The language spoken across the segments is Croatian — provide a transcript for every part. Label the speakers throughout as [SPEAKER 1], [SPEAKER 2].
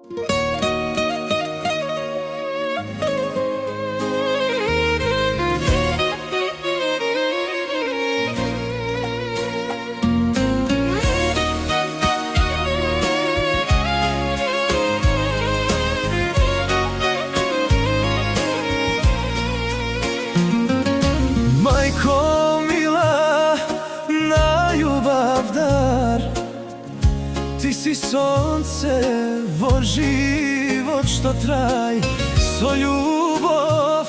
[SPEAKER 1] Majko mila, na ljubav dar, ti si sonce, vo život što traj. So ljubov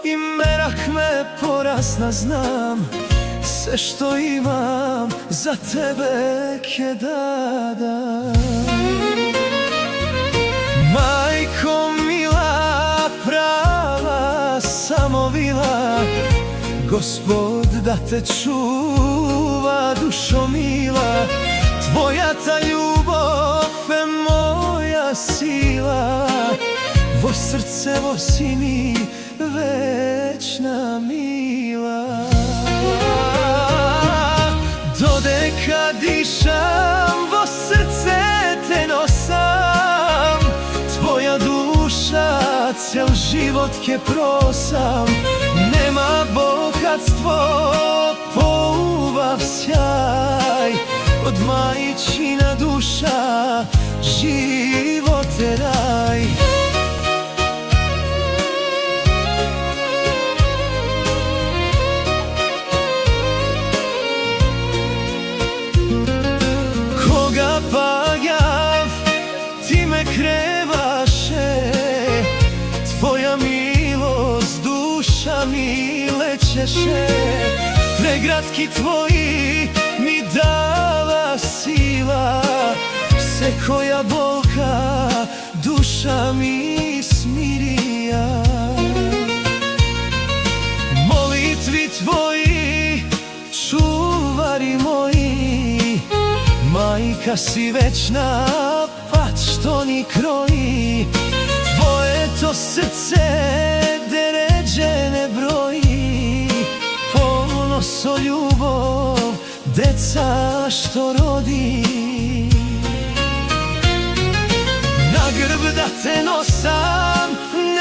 [SPEAKER 1] i merak me porasna, znam sve što imam za tebe ke dam. Majko mila, prava samovila, Gospod da te čuva, dušo mila. Tvoja ta ljubav je moja sila, vo srce, vo si mi večna mila. Dodeka dišam, vo srce te nosam, tvoja duša, cel život ke prosam. Nema bogatstvo, poubav sjaj, od majčina duša, život je raj. Koga pagav, ti me krevaše, tvoja milost duša mi lečeše. Pregratki tvoji mi dala sila, se koja bolka duša mi smirija. Molitvi tvoji, čuvari moji, majka si večna, pat što ni kroji. Tvoje to srce deređe ne broji, ponoso ljubov deca što rodi. Na grb da te nosam,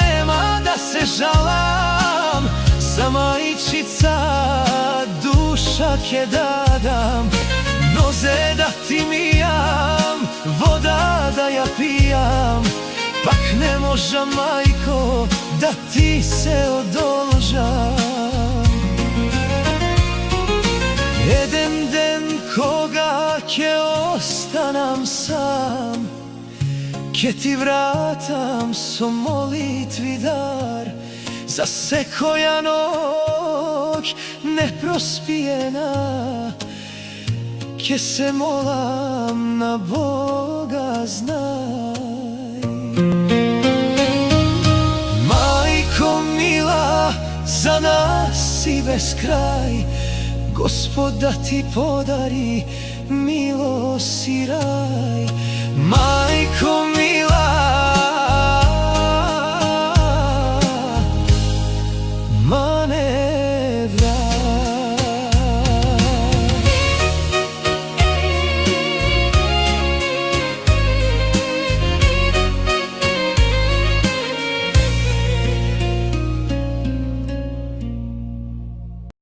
[SPEAKER 1] nema da se žalam, za majčica duša ke dadam. Noze da ti mijam, voda da ja pijam, pak ne možam, majko, da ti se odolžam. Jeden den koga ke ostanam sam, ke ti vratam so molitvi dar, za se koja noć neprospijena, ke se molam na Boga znaj. Majko mila, za nas si beskraj, Gospod da ti podari milost i raj.